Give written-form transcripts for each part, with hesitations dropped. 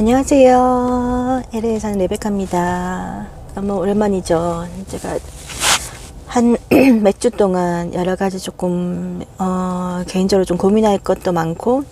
안녕하세요. LA에 사는 레베카입니다. 너무 오랜만이죠. 제가 한 몇 주 동안 여러 가지 조금 개인적으로 좀 고민할 것도 많고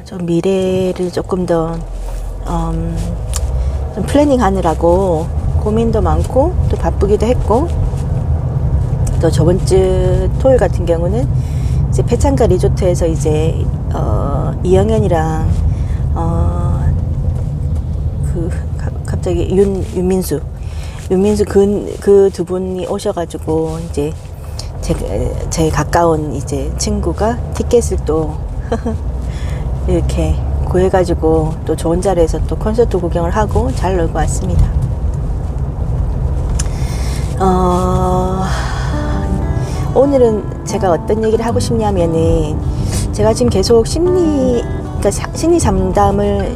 좀 미래를 조금 더 좀 플래닝 하느라고 고민도 많고 또 바쁘기도 했고, 또 저번 주 토요일 같은 경우는 이제 페창가 리조트에서 이제 이영현이랑 갑자기 윤민수 그 두 분이 오셔가지고 이제 제 가까운 이제 친구가 티켓을 또 이렇게 구해가지고 또 좋은 자리에서 또 콘서트 구경을 하고 잘 놀고 왔습니다. 오늘은 제가 어떤 얘기를 하고 싶냐면은, 제가 지금 계속 심리 상담을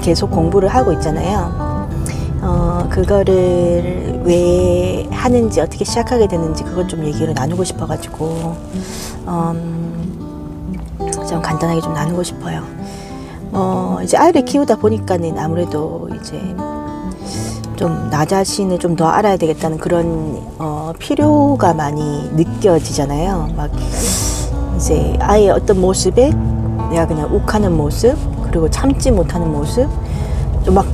계속 공부를 하고 있잖아요. 그거를 왜 하는지, 어떻게 시작하게 됐는지, 그걸 좀 얘기를 나누고 싶어가지고 좀 간단하게 좀 나누고 싶어요. 이제 아이를 키우다 보니까는 아무래도 이제 좀 나 자신을 좀 더 알아야 되겠다는 그런 필요가 많이 느껴지잖아요. 막 이제 아이의 어떤 모습에 내가 그냥 욱하는 모습, 그리고 참지 못하는 모습,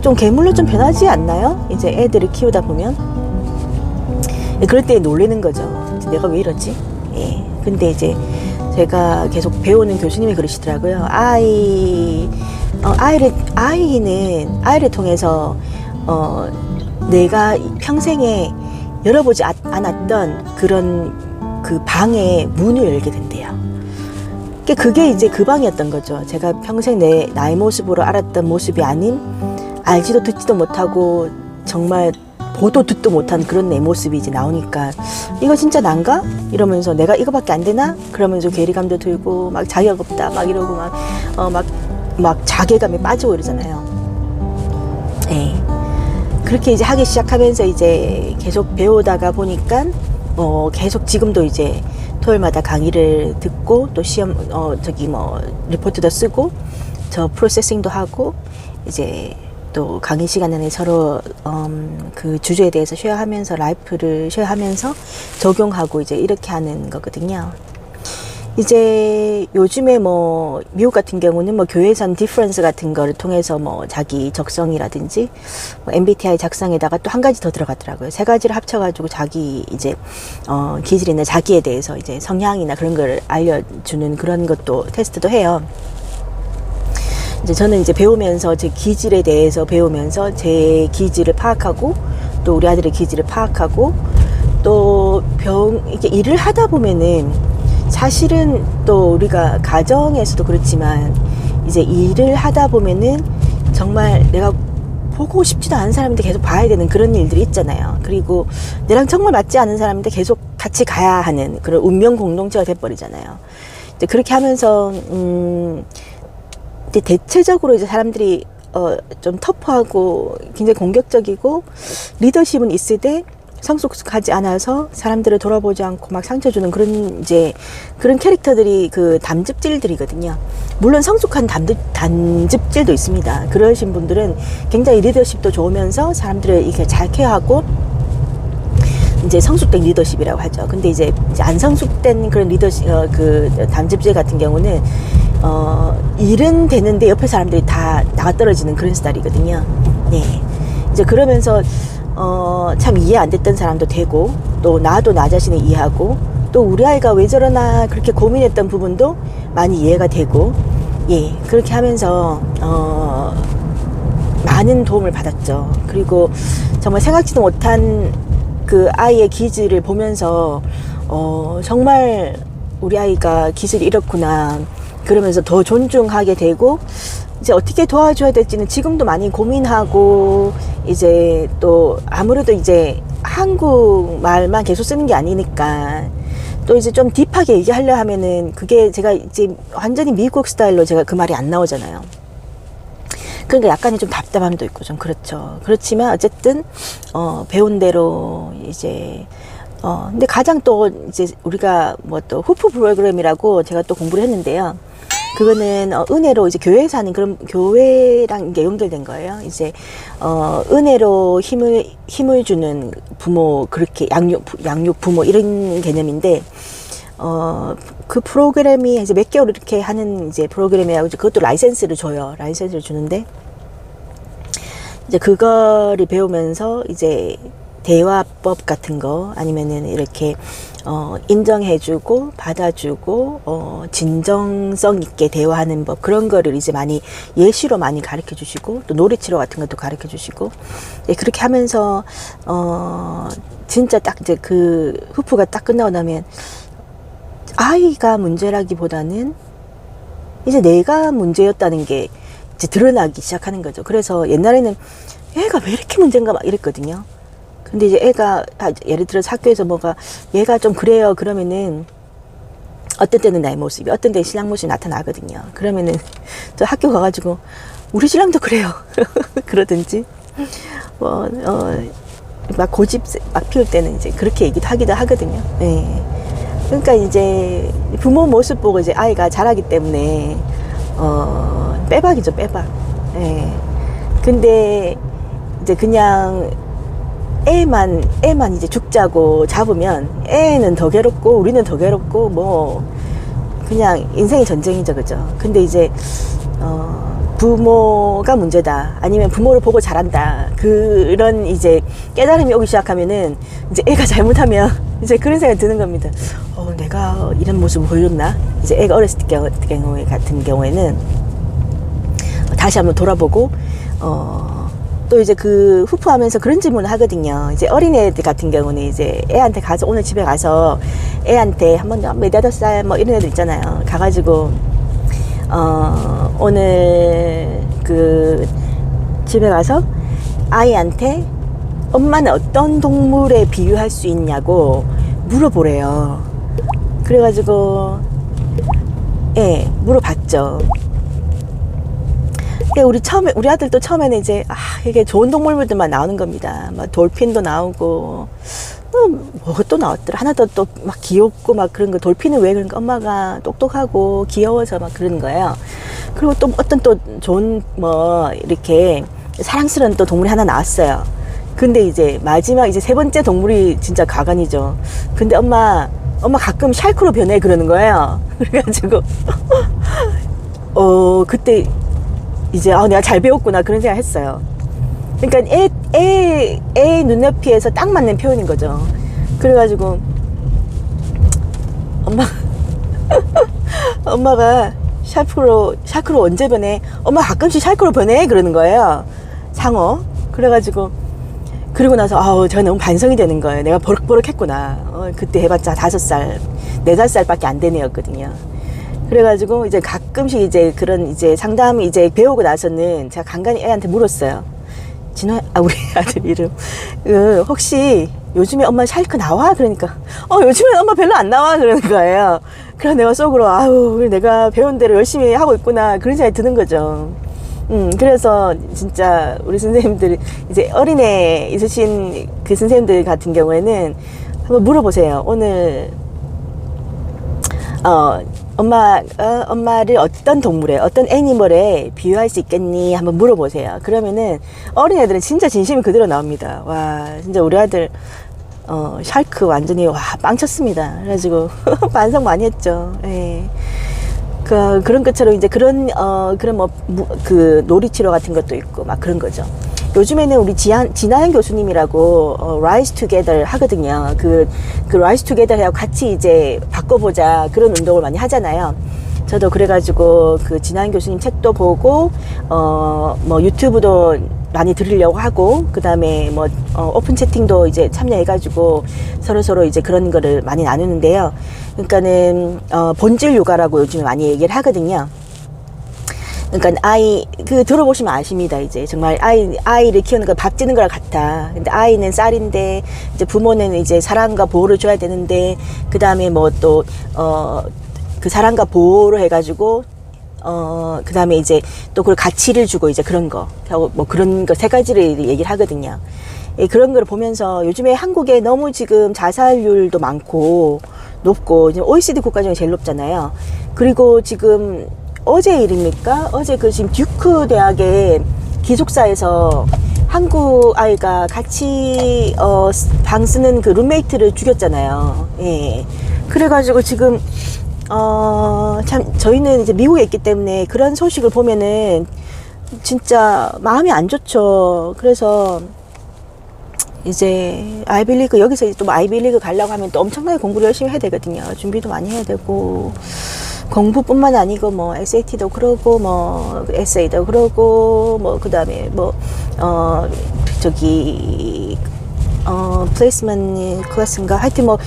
좀 괴물로 좀 변하지 않나요? 이제 애들을 키우다 보면 그럴 때 놀리는 거죠. 내가 왜 이러지? 예. 근데 이제 제가 계속 배우는 교수님이 그러시더라고요. 아이를 통해서 내가 평생에 열어보지 않았던 그런 그 방의 문을 열게 된대요. 그게 이제 그 방이었던 거죠. 제가 평생 나의 모습으로 알았던 모습이 아닌, 알지도 듣지도 못하고 정말 보도 듣도 못한 그런 내 모습이 이제 나오니까, 이거 진짜 난가? 이러면서 내가 이거밖에 안 되나? 그러면서 괴리감도 들고 막 자격 없다 막 이러고 막 자괴감에 빠지고 이러잖아요. 예. 그렇게 이제 하기 시작하면서 이제 계속 배우다가 보니까 계속 지금도 이제 토요일마다 강의를 듣고, 또 시험 리포트도 쓰고, 저 프로세싱도 하고, 이제 또 강의 시간에 서로 그 주제에 대해서 쉐어하면서, 라이프를 쉐어하면서 적용하고 이제 이렇게 하는 거거든요. 이제 요즘에 미국 같은 경우는 교회에서는 디퍼런스 같은 거를 통해서 자기 적성이라든지 MBTI 작성에다가 또 한 가지 더 들어가더라고요. 세 가지를 합쳐가지고 자기 이제 기질이나 자기에 대해서 이제 성향이나 그런 걸 알려주는 그런 것도 테스트도 해요. 이제 저는 이제 배우면서 제 기질에 대해서 배우면서 제 기질을 파악하고, 또 우리 아들의 기질을 파악하고, 또 이렇게 일을 하다 보면은 사실은 또 우리가 가정에서도 그렇지만 이제 일을 하다 보면은 정말 내가 보고 싶지도 않은 사람인데 계속 봐야 되는 그런 일들이 있잖아요. 그리고 내랑 정말 맞지 않은 사람인데 계속 같이 가야 하는 그런 운명 공동체가 돼버리잖아요. 이제 그렇게 하면서 이제 대체적으로 이제 사람들이 좀 터프하고 굉장히 공격적이고 리더십은 있으되 성숙하지 않아서 사람들을 돌아보지 않고 막 상처 주는 그런 캐릭터들이 그 담즙질들이거든요. 물론 성숙한 담즙질도 있습니다. 그러신 분들은 굉장히 리더십도 좋으면서 사람들을 이렇게 잘 케어하고 이제 성숙된 리더십이라고 하죠. 근데 이제 안 성숙된 그런 리더십, 그 담즙질 같은 경우는 일은 되는데 옆에 사람들이 다 나가 떨어지는 그런 스타일이거든요. 네. 이제 그러면서 참 이해 안 됐던 사람도 되고, 또 나도 나 자신을 이해하고, 또 우리 아이가 왜 저러나 그렇게 고민했던 부분도 많이 이해가 되고, 예, 그렇게 하면서 많은 도움을 받았죠. 그리고 정말 생각지도 못한 그 아이의 기질을 보면서 정말 우리 아이가 기질이 이렇구나, 그러면서 더 존중하게 되고, 이제 어떻게 도와줘야 될지는 지금도 많이 고민하고, 이제 또 아무래도 이제 한국말만 계속 쓰는 게 아니니까 또 이제 좀 딥하게 얘기하려 하면은 그게 제가 이제 완전히 미국 스타일로 제가 그 말이 안 나오잖아요. 그러니까 약간의 좀 답답함도 있고 좀 그렇죠. 그렇지만 어쨌든 배운 대로 이제 근데 가장 또 이제 우리가 뭐 또 후프 프로그램이라고 제가 또 공부를 했는데요. 그거는 은혜로 이제 교회에서 하는 그런 교회랑 이게 연결된 거예요. 이제 은혜로 힘을 주는 부모, 그렇게 양육 부모 이런 개념인데 그 프로그램이 이제 몇 개월 이렇게 하는 이제 프로그램이라고 그것도 라이센스를 줘요. 라이센스를 주는데 이제 그거를 배우면서 이제 대화법 같은 거 아니면은 이렇게 인정해주고 받아주고 진정성 있게 대화하는 법 그런 거를 이제 많이 예시로 많이 가르쳐 주시고 또 놀이치료 같은 것도 가르쳐 주시고 예, 그렇게 하면서 진짜 딱 이제 그 후프가 딱 끝나고 나면 아이가 문제라기보다는 이제 내가 문제였다는 게 이제 드러나기 시작하는 거죠. 그래서 옛날에는 애가 왜 이렇게 문제인가 막 이랬거든요. 근데 이제 애가 예를 들어서 학교에서 뭐가 얘가 좀 그래요 그러면은 어떤 때는 나의 모습이 어떤 때는 신랑 모습이 나타나거든요. 그러면은 저 학교 가가지고 우리 신랑도 그래요 그러든지 막 고집 막 피울 때는 이제 그렇게 하기도 하거든요. 네. 그러니까 이제 부모 모습 보고 이제 아이가 자라기 때문에 빼박이죠, 빼박. 네. 근데 이제 그냥 애만 이제 죽자고 잡으면 애는 더 괴롭고 우리는 더 괴롭고 뭐 그냥 인생의 전쟁이죠, 그죠? 근데 이제 부모가 문제다 아니면 부모를 보고 자란다 그런 이제 깨달음이 오기 시작하면은 이제 애가 잘못하면 이제 그런 생각이 드는 겁니다. 내가 이런 모습을 보였나? 이제 애가 어렸을 때 같은 경우에는 다시 한번 돌아보고 또 이제 그 후프하면서 그런 질문을 하거든요. 이제 어린애들 같은 경우는 이제 애한테 가서 오늘 집에 가서 애한테 한번 몇여덟 살 뭐 이런 애들 있잖아요. 가가지고 오늘 그 집에 가서 아이한테 엄마는 어떤 동물에 비유할 수 있냐고 물어보래요. 그래가지고 예 물어봤죠. 우리 아들도 처음에는 이제 이게 좋은 동물들만 나오는 겁니다. 막 돌핀도 나오고 뭐가 또 나왔더라. 하나 더 또 막 귀엽고 막 그런 거. 돌핀은 왜 그런가? 엄마가 똑똑하고 귀여워서 막 그러는 거예요. 그리고 또 어떤 또 좋은 뭐 이렇게 사랑스러운 또 동물이 하나 나왔어요. 근데 이제 마지막 이제 세 번째 동물이 진짜 가관이죠. 근데 엄마 가끔 샬크로 변해 그러는 거예요. 그래가지고 그때 이제 내가 잘 배웠구나 그런 생각 했어요. 그러니까 애 눈높이에서 딱 맞는 표현인 거죠. 그래가지고 엄마가 샤크로 언제 변해? 엄마 가끔씩 샤크로 변해 그러는 거예요. 상어. 그래가지고 그리고 나서 제가 너무 반성이 되는 거예요. 내가 버럭버럭했구나. 그때 해봤자 5살, 4살밖에 안 된 애였거든요. 그래가지고 이제 가끔씩 이제 그런 이제 상담 이제 배우고 나서는 제가 간간히 애한테 물었어요. 우리 아들 이름. 혹시 요즘에 엄마 샬크 나와? 그러니까, 요즘엔 엄마 별로 안 나와. 그러는 거예요. 그래서 내가 속으로, 내가 배운 대로 열심히 하고 있구나. 그런 생각이 드는 거죠. 그래서 진짜 우리 선생님들, 이제 어린애 있으신 그 선생님들 같은 경우에는 한번 물어보세요. 오늘, 엄마를 어떤 동물에, 어떤 애니멀에 비유할 수 있겠니? 한번 물어보세요. 그러면은 어린애들은 진짜 진심이 그대로 나옵니다. 와, 진짜 우리 아들, 샬크 완전히, 빵 쳤습니다. 그래가지고, 반성 많이 했죠. 예. 그런 것처럼 이제 그런 놀이치료 같은 것도 있고, 막 그런 거죠. 요즘에는 우리 진아연 교수님이라고 Rise Together 하거든요. 그 Rise Together하고 같이 이제 바꿔보자 그런 운동을 많이 하잖아요. 저도 그래가지고 그 진아연 교수님 책도 보고 뭐 유튜브도 많이 들으려고 하고 그 다음에 뭐 오픈 채팅도 이제 참여해가지고 서로 이제 그런 거를 많이 나누는데요. 그러니까는 본질 요가라고 요즘에 많이 얘기를 하거든요. 그러니까 들어보시면 아십니다. 이제 정말 아이를 키우는 거 밥 지는 거랑 같아. 근데 아이는 쌀인데 이제 부모는 이제 사랑과 보호를 줘야 되는데 그 다음에 뭐 또 그 사랑과 보호를 해가지고 그 다음에 이제 또 그걸 가치를 주고 이제 그런 거 뭐 그런 거 3가지를 얘기를 하거든요. 예, 그런 걸 보면서 요즘에 한국에 너무 지금 자살률도 많고 높고 지금 OECD 국가 중에 제일 높잖아요. 그리고 지금 어제 일입니까? 어제 그 지금 듀크 대학의 기숙사에서 한국 아이가 같이 방 쓰는 그 룸메이트를 죽였잖아요. 예. 그래가지고 지금 참 저희는 이제 미국에 있기 때문에 그런 소식을 보면은 진짜 마음이 안 좋죠. 그래서 이제 아이비리그 여기서 또 아이비리그 가려고 하면 또 엄청나게 공부를 열심히 해야 되거든요. 준비도 많이 해야 되고 공부뿐만 아니고 뭐 SAT도 그러고 뭐 에세이도 그러고 뭐 그다음에 뭐 플레이스먼트 클래스인가 하여튼 뭐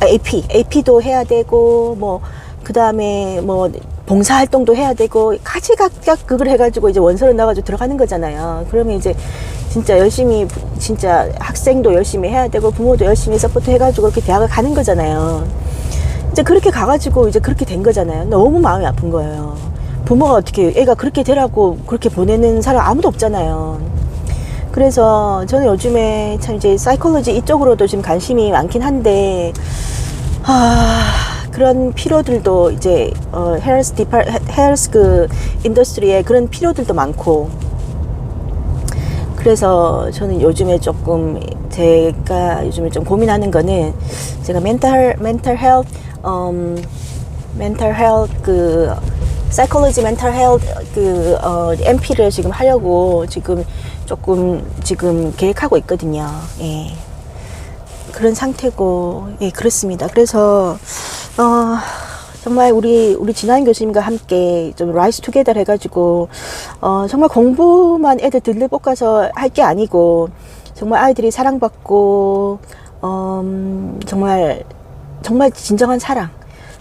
AP도 해야 되고 뭐 그다음에 뭐 봉사활동도 해야 되고 가지각각 그걸 해가지고 이제 원서를 넣어가지고 들어가는 거잖아요. 그러면 이제 진짜 열심히 진짜 학생도 열심히 해야 되고 부모도 열심히 서포트 해가지고 그렇게 대학을 가는 거잖아요. 이제 그렇게 가가지고 이제 그렇게 된 거잖아요. 너무 마음이 아픈 거예요. 부모가 어떻게 애가 그렇게 되라고 그렇게 보내는 사람 아무도 없잖아요. 그래서 저는 요즘에 참 이제 사이콜로지 이쪽으로도 지금 관심이 많긴 한데 그런 필요들도 이제 헬스 그 인더스트리에 그런 필요들도 많고 그래서 저는 요즘에 조금 제가 요즘에 좀 고민하는 거는 제가 멘탈 헬스 그 사이콜로지 멘탈 헬스 그 MP를 지금 하려고 지금 계획하고 있거든요. 예. 그런 상태고 예 그렇습니다. 그래서 정말 우리 진한 교수님과 함께 좀 라이스 투게더 해가지고 정말 공부만 애들 들러볶아서 할 게 아니고 정말 아이들이 사랑받고 정말 진정한 사랑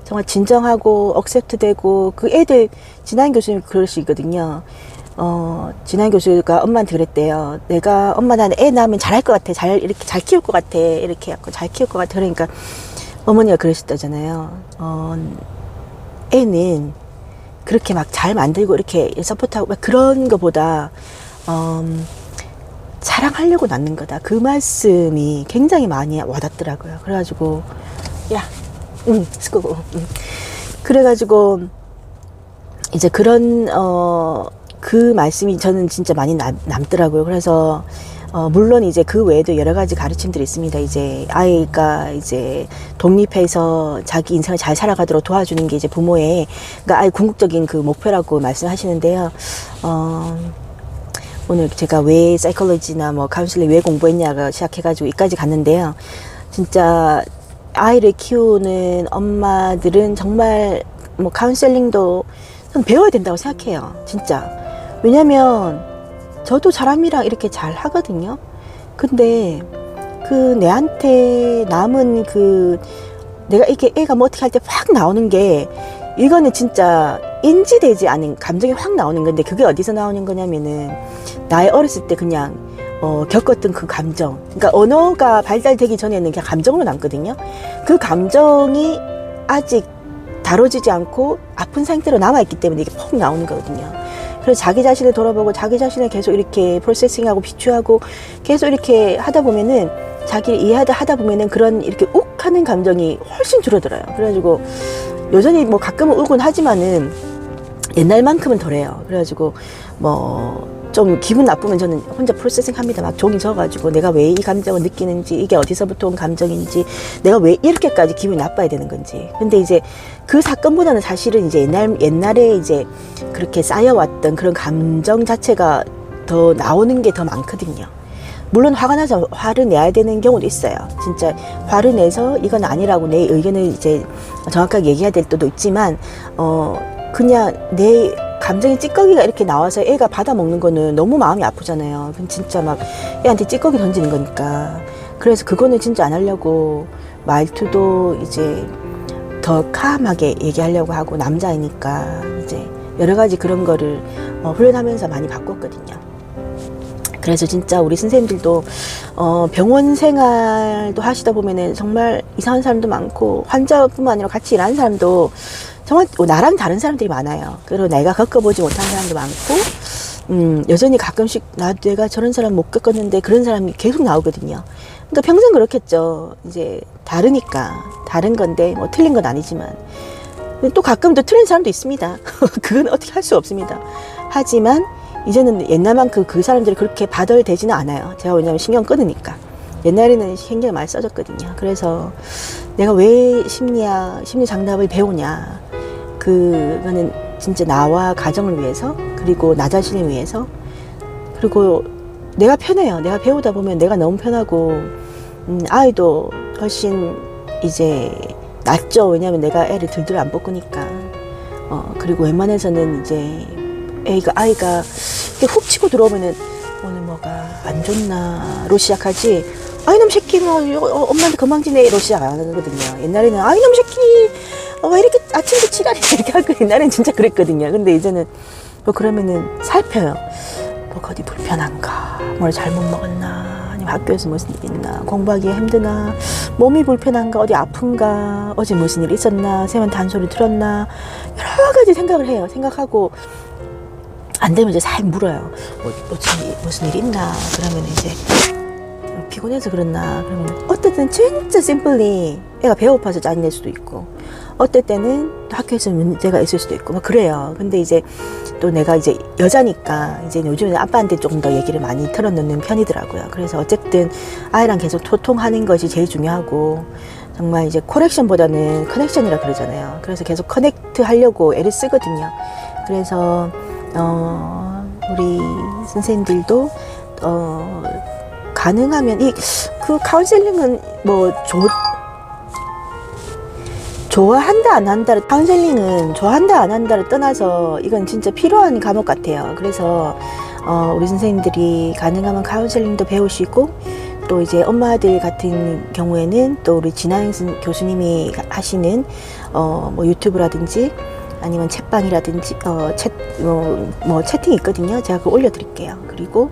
정말 진정하고 억셉트되고 그 애들 진한 교수님 그러시거든요. 진한 교수가 엄마한테 그랬대요. 내가 엄마 나는 애 낳으면 잘할 것 같아. 이렇게 잘 키울 것 같아. 이렇게 해갖고 잘 키울 것 같아. 그러니까 어머니가 그러셨다잖아요. 애는 그렇게 막 잘 만들고 이렇게 서포트하고 막 그런 거보다 사랑하려고 낳는 거다. 그 말씀이 굉장히 많이 와닿더라고요. 그래가지고 스쿠고. 그래가지고 이제 그런 그 말씀이 저는 진짜 많이 남더라고요. 그래서 물론 이제 그 외에도 여러 가지 가르침들이 있습니다. 이제 아이가 이제 독립해서 자기 인생을 잘 살아가도록 도와주는 게 이제 부모의 그러니까 아이 궁극적인 그 목표라고 말씀하시는데요. 오늘 제가 왜 사이콜로지나 뭐 카운슬링 왜 공부했냐가 시작해가지고 여기까지 갔는데요. 진짜 아이를 키우는 엄마들은 정말 뭐 카운셀링도 저는 배워야 된다고 생각해요. 진짜. 왜냐면 저도 사람이랑 이렇게 잘 하거든요. 근데 그 내한테 남은 그 내가 이렇게 애가 뭐 어떻게 할 때 확 나오는 게 이거는 진짜 인지되지 않은 감정이 확 나오는 건데 그게 어디서 나오는 거냐면은 나의 어렸을 때 그냥 겪었던 그 감정. 그러니까 언어가 발달되기 전에는 그냥 감정으로 남거든요. 그 감정이 아직 다뤄지지 않고 아픈 상태로 남아있기 때문에 이게 퍽 나오는 거거든요. 그래서 자기 자신을 돌아보고 자기 자신을 계속 이렇게 프로세싱하고 비추하고 계속 이렇게 하다 보면은 자기를 이해하다 보면은 그런 이렇게 욱 하는 감정이 훨씬 줄어들어요. 그래가지고 여전히 뭐 가끔은 우곤 하지만은 옛날만큼은 덜해요. 그래가지고 뭐 좀 기분 나쁘면 저는 혼자 프로세싱 합니다. 막 종이 적어가지고 내가 왜 이 감정을 느끼는지 이게 어디서부터 온 감정인지 내가 왜 이렇게까지 기분이 나빠야 되는 건지. 근데 이제 그 사건보다는 사실은 이제 옛날에 이제 그렇게 쌓여왔던 그런 감정 자체가 더 나오는 게 더 많거든요. 물론 화가 나서 화를 내야 되는 경우도 있어요. 진짜 화를 내서 이건 아니라고 내 의견을 이제 정확하게 얘기해야 될 때도 있지만 그냥 내 감정의 찌꺼기가 이렇게 나와서 애가 받아먹는 거는 너무 마음이 아프잖아요. 그럼 진짜 막 애한테 찌꺼기 던지는 거니까. 그래서 그거는 진짜 안 하려고 말투도 이제 더 calm하게 얘기하려고 하고 남자이니까 이제 여러 가지 그런 거를 훈련하면서 많이 바꿨거든요. 그래서 진짜 우리 선생님들도 병원 생활도 하시다 보면은 정말 이상한 사람도 많고 환자뿐만 아니라 같이 일하는 사람도 정말 나랑 다른 사람들이 많아요. 그리고 내가 겪어보지 못한 사람도 많고 여전히 가끔씩 내가 저런 사람 못 겪었는데 그런 사람이 계속 나오거든요. 그러니까 평생 그렇겠죠. 이제 다르니까 다른 건데 뭐 틀린 건 아니지만 또 가끔 또 틀린 사람도 있습니다. 그건 어떻게 할 수 없습니다. 하지만 이제는 옛날만큼 그 사람들이 그렇게 받아들이지는 않아요. 제가 왜냐면 신경 끊으니까. 옛날에는 신경 많이 써졌거든요. 그래서 내가 왜 심리 상담을 배우냐. 그거는 진짜 나와 가정을 위해서, 그리고 나 자신을 위해서, 그리고 내가 편해요. 내가 배우다 보면 내가 너무 편하고, 아이도 훨씬 이제 낫죠. 왜냐면 내가 애를 들들 안 볶으니까. 그리고 웬만해서는 이제 아이가 이렇게 훅 치고 들어오면은 오늘 뭐가 안 좋나로 시작하지. 아이 놈 새끼 뭐 엄마한테 건방지네로 시작 안 하거든요. 옛날에는 아이 놈 새끼 왜 이렇게 아침부터 지랄이 이렇게 하고 옛날엔 진짜 그랬거든요. 근데 이제는 뭐 그러면은 살펴요. 뭐가 어디 불편한가, 뭘 잘못 먹었나, 아니면 학교에서 무슨 일 있나, 공부하기 힘드나, 몸이 불편한가, 어디 아픈가, 어제 무슨 일 있었나, 쌤은 단소리 들었나, 여러 가지 생각을 해요. 생각하고 안 되면 이제 살 물어요. 무슨 일 있나? 그러면 이제 피곤해서 그렇나? 그러면 어떨 진짜 심플리 애가 배고파서 짜증낼 수도 있고, 어떨 때는 학교에서 문제가 있을 수도 있고 막 그래요. 근데 이제 또 내가 이제 여자니까 이제 요즘에는 아빠한테 조금 더 얘기를 많이 털어놓는 편이더라고요. 그래서 어쨌든 아이랑 계속 소통하는 것이 제일 중요하고, 정말 이제 코렉션보다는 커넥션이라 그러잖아요. 그래서 계속 커넥트 하려고 애를 쓰거든요. 그래서 우리 선생님들도 가능하면 그 카운셀링은 뭐 좋아한다 안 한다를, 카운셀링은 좋아한다 안 한다를 떠나서 이건 진짜 필요한 과목 같아요. 그래서 우리 선생님들이 가능하면 카운셀링도 배우시고, 또 이제 엄마들 같은 경우에는 또 우리 진아영 교수님이 하시는 뭐 유튜브라든지 아니면 채방이라든지 채팅이 있거든요. 제가 그거 올려드릴게요. 그리고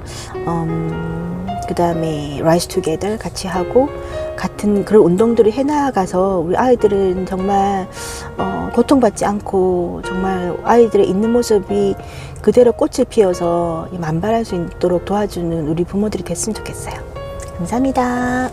그 다음에 Rise Together 같이 하고 같은 그런 운동들을 해나가서 우리 아이들은 정말 고통받지 않고 정말 아이들의 있는 모습이 그대로 꽃을 피워서 만발할 수 있도록 도와주는 우리 부모들이 됐으면 좋겠어요. 감사합니다.